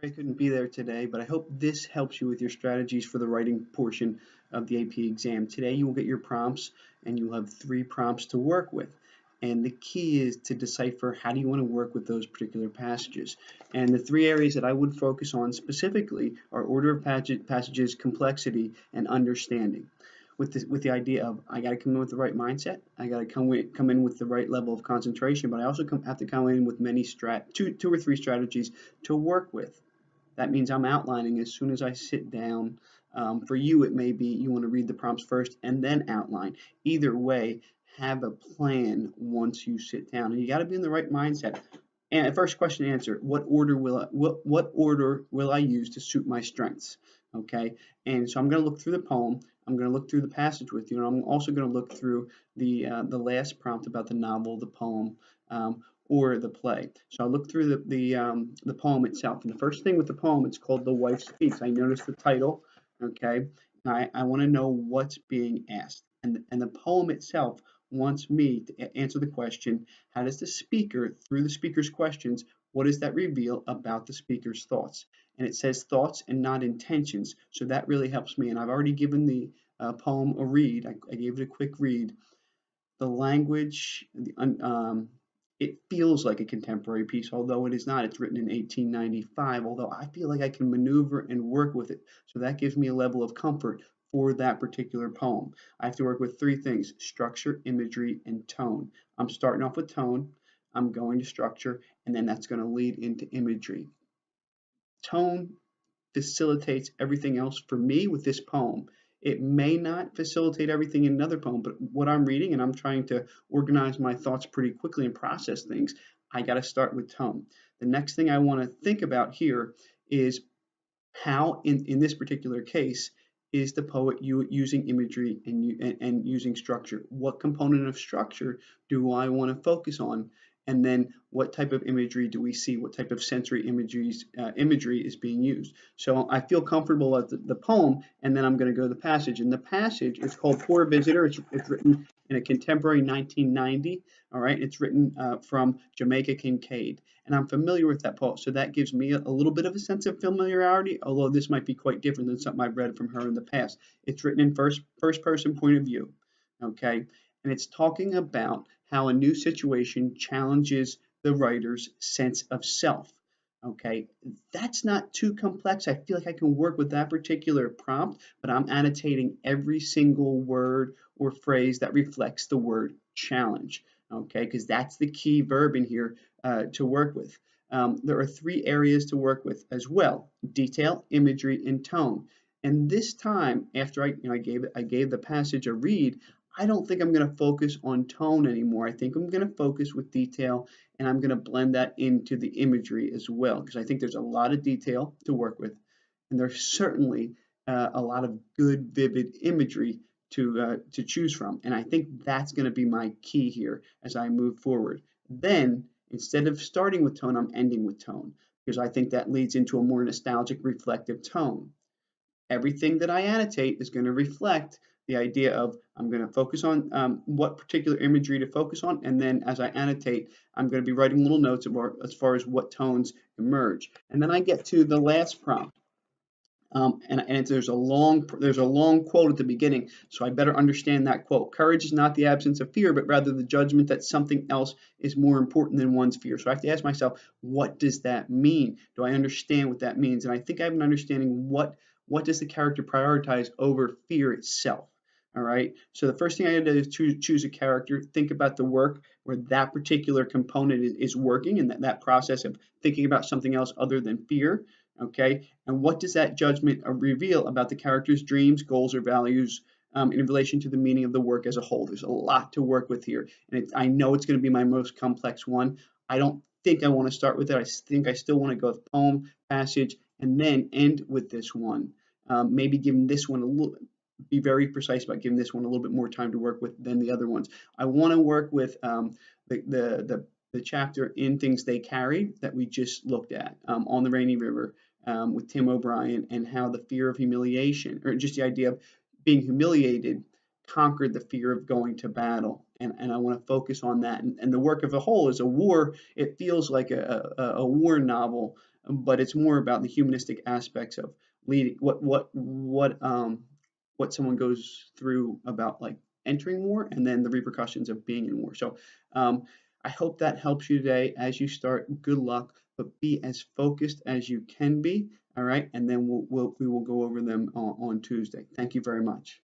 I couldn't be there today, but I hope this helps you with your strategies for the writing portion of the AP exam. Today you will get your prompts and you'll have 3 prompts to work with. And the key is to decipher how do you want to work with those particular passages. And the 3 areas that I would focus on specifically are order of passages, complexity, and understanding. With the idea of I got to come in with the right mindset, I got to come in with the right level of concentration, but I also have to come in with two or three strategies to work with. That means I'm outlining as soon as I sit down. For you, it may be you want to read the prompts first and then outline. Either way, have a plan once you sit down, and you got to be in the right mindset. And first question to answer: what order will I use to suit my strengths? Okay, and so I'm going to look through the poem. I'm going to look through the passage with you, and I'm also going to look through the last prompt about the novel, the poem, or the play. So I look through the poem itself, and the first thing with the poem, it's called "The Wife Speaks." I noticed the title, okay, and I want to know what's being asked, and the poem itself wants me to answer the question: how does the speaker, through the speaker's questions, what does that reveal about the speaker's thoughts? And it says thoughts and not intentions, so that really helps me. And I've already given the poem a read. I gave it a quick read. The language, it feels like a contemporary piece, although it is not. It's written in 1895, although I feel like I can maneuver and work with it. So that gives me a level of comfort for that particular poem. I have to work with 3 things: structure, imagery, and tone. I'm starting off with tone, I'm going to structure, and then that's going to lead into imagery. Tone facilitates everything else for me with this poem. It may not facilitate everything in another poem, but what I'm reading and I'm trying to organize my thoughts pretty quickly and process things, I got to start with tone. The next thing I want to think about here is how, in this particular case, is the poet using imagery and using structure? What component of structure do I want to focus on? And then what type of imagery do we see? What type of sensory imagery is being used? So I feel comfortable at the poem, and then I'm going to go to the passage. And the passage is called Poor Visitor. It's written in a contemporary 1990. All right, it's written from Jamaica Kincaid, and I'm familiar with that poet, so that gives me a little bit of a sense of familiarity, although this might be quite different than something I've read from her in the past. It's written in first person point of view, okay, and it's talking about how a new situation challenges the writer's sense of self. Okay, that's not too complex. I feel like I can work with that particular prompt, but I'm annotating every single word or phrase that reflects the word challenge. Okay, because that's the key verb in here to work with. There are 3 areas to work with as well: detail, imagery, and tone. And this time, after I gave the passage a read, I don't think I'm going to focus on tone anymore. I think I'm going to focus with detail, and I'm going to blend that into the imagery as well, because I think there's a lot of detail to work with, and there's certainly a lot of good, vivid imagery to choose from. And I think that's going to be my key here as I move forward. Then, instead of starting with tone, I'm ending with tone, because I think that leads into a more nostalgic, reflective tone. Everything that I annotate is going to reflect the idea of I'm going to focus on what particular imagery to focus on, and then as I annotate, I'm going to be writing little notes about as far as what tones emerge. And then I get to the last prompt. And there's a long quote at the beginning, so I better understand that quote. Courage is not the absence of fear, but rather the judgment that something else is more important than one's fear. So I have to ask myself, what does that mean? Do I understand what that means? And I think I have an understanding what does the character prioritize over fear itself. All right. So the first thing I had to do is choose a character, think about the work where that particular component is working, and that process of thinking about something else other than fear. Okay, and what does that judgment reveal about the character's dreams, goals, or values in relation to the meaning of the work as a whole? There's a lot to work with here, and I know it's going to be my most complex one. I don't think I want to start with it. I think I still want to go with poem, passage, and then end with this one. Maybe giving this one a little, be very precise about giving this one a little bit more time to work with than the other ones. I want to work with the chapter in Things They Carried that we just looked at on the Rainy River with Tim O'Brien, and how the fear of humiliation, or just the idea of being humiliated, conquered the fear of going to battle. And I want to focus on that. And the work of a whole is a war. It feels like a war novel but it's more about the humanistic aspects of leading, what someone goes through about like entering war, and then the repercussions of being in war. So I hope that helps you today as you start. Good luck, but be as focused as you can be. All right, and then we will go over them on Tuesday. Thank you very much.